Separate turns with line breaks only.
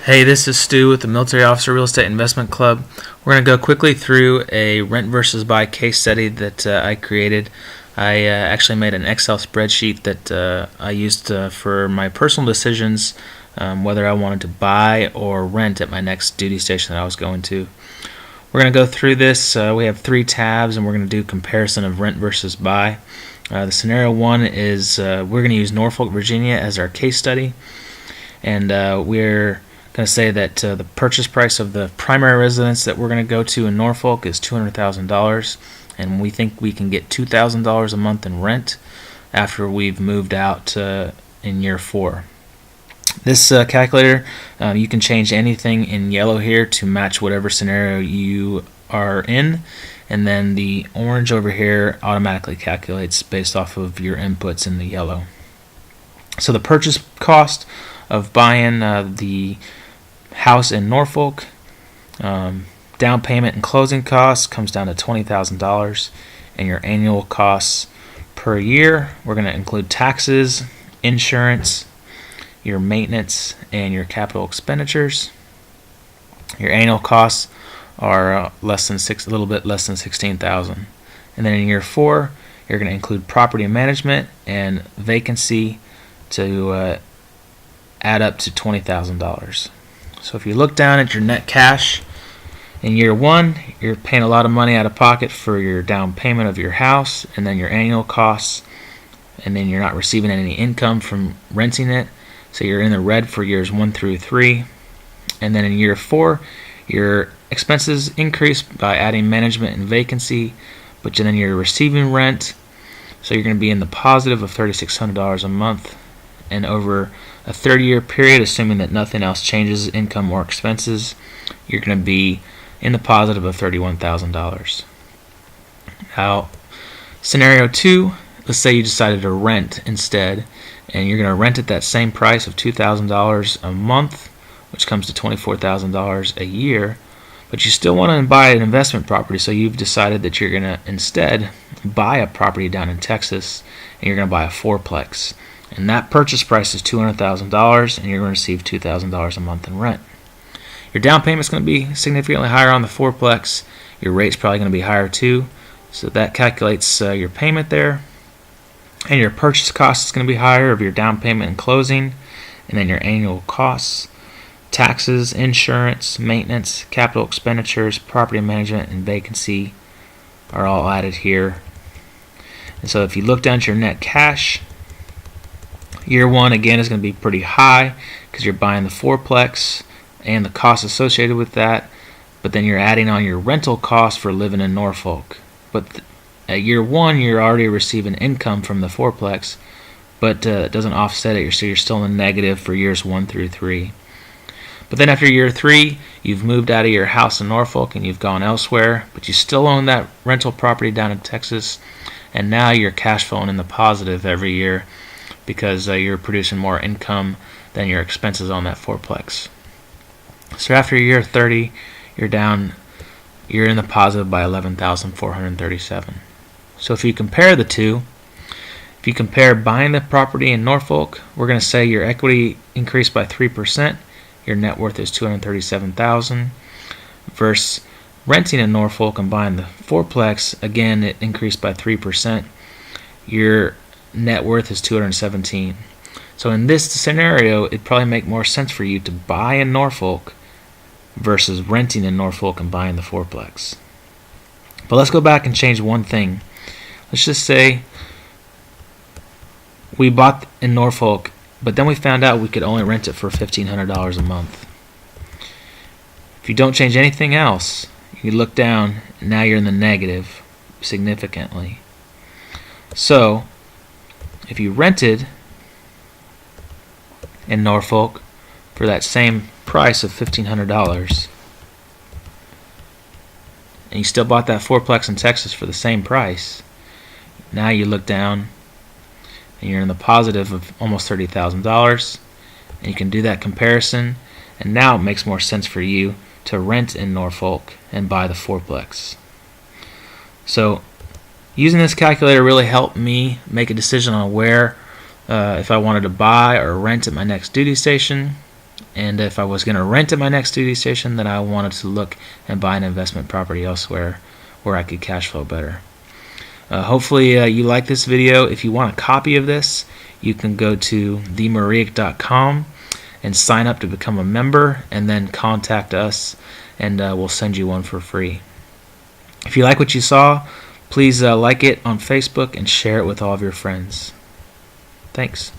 Hey, this is Stu with the Military Officer Real Estate Investment Club. We're going to go quickly through a rent versus buy case study that I created. I actually made an Excel spreadsheet that I used for my personal decisions, whether I wanted to buy or rent at my next duty station that I was going to. We're going to go through this. We have 3 tabs, and we're going to do comparison of rent versus buy. The scenario 1 is we're going to use Norfolk, Virginia as our case study, and we're going to say that the purchase price of the primary residence that we're going to go to in Norfolk is $200,000, and we think we can get $2,000 a month in rent after we've moved out in year 4. This calculator, you can change anything in yellow here to match whatever scenario you are in, and then the orange over here automatically calculates based off of your inputs in the yellow. So the purchase cost of buying the house in Norfolk, down payment and closing costs comes down to $20,000, and your annual costs per year, we're going to include taxes, insurance, your maintenance, and your capital expenditures. Your annual costs are a little bit less than $16,000. And then in year 4, you're going to include property management and vacancy to add up to $20,000. So if you look down at your net cash, in year 1, you're paying a lot of money out of pocket for your down payment of your house and then your annual costs, and then you're not receiving any income from renting it, so you're in the red for years 1 through 3. And then in year 4, your expenses increase by adding management and vacancy, but then you're receiving rent, so you're going to be in the positive of $3,600 a month. And over a 30-year period, assuming that nothing else changes, income or expenses, you're going to be in the positive of $31,000. Now, scenario 2, let's say you decided to rent instead, and you're going to rent at that same price of $2,000 a month, which comes to $24,000 a year, but you still want to buy an investment property, so you've decided that you're going to instead buy a property down in Texas, and you're going to buy a fourplex. And that purchase price is $200,000, and you're going to receive $2,000 a month in rent. Your down payment is going to be significantly higher on the fourplex. Your rate's probably going to be higher too, so that calculates your payment there. And your purchase cost is going to be higher of your down payment and closing, and then your annual costs, taxes, insurance, maintenance, capital expenditures, property management, and vacancy are all added here. And so if you look down at your net cash, year 1 again is going to be pretty high because you're buying the fourplex and the costs associated with that, but then you're adding on your rental costs for living in Norfolk. But at year 1, you're already receiving income from the fourplex, but it doesn't offset it, so you're still in the negative for years 1 through 3. But then after year 3, you've moved out of your house in Norfolk and you've gone elsewhere, but you still own that rental property down in Texas, and now you're cash flowing in the positive every year because you're producing more income than your expenses on that fourplex. So after year 30, you're in the positive by $11,437. So if you compare the two, if you compare buying the property in Norfolk, we're going to say your equity increased by 3%, your net worth is $237,000, versus renting in Norfolk and buying the fourplex, again it increased by 3%, your net worth is $217,000. So in this scenario, it'd probably make more sense for you to buy in Norfolk versus renting in Norfolk and buying the fourplex. But let's go back and change one thing. Let's just say we bought in Norfolk, but then we found out we could only rent it for $1,500 a month. If you don't change anything else, you look down, and now you're in the negative significantly. So if you rented in Norfolk for that same price of $1,500, and you still bought that fourplex in Texas for the same price, now you look down and you're in the positive of almost $30,000, and you can do that comparison, and now it makes more sense for you to rent in Norfolk and buy the fourplex. So using this calculator really helped me make a decision on where if I wanted to buy or rent at my next duty station. And if I was going to rent at my next duty station, then I wanted to look and buy an investment property elsewhere where I could cash flow better. Hopefully you like this video. If you want a copy of this, you can go to themariek.com and sign up to become a member, and then contact us, and we'll send you one for free. If you like what you saw, please like it on Facebook and share it with all of your friends. Thanks.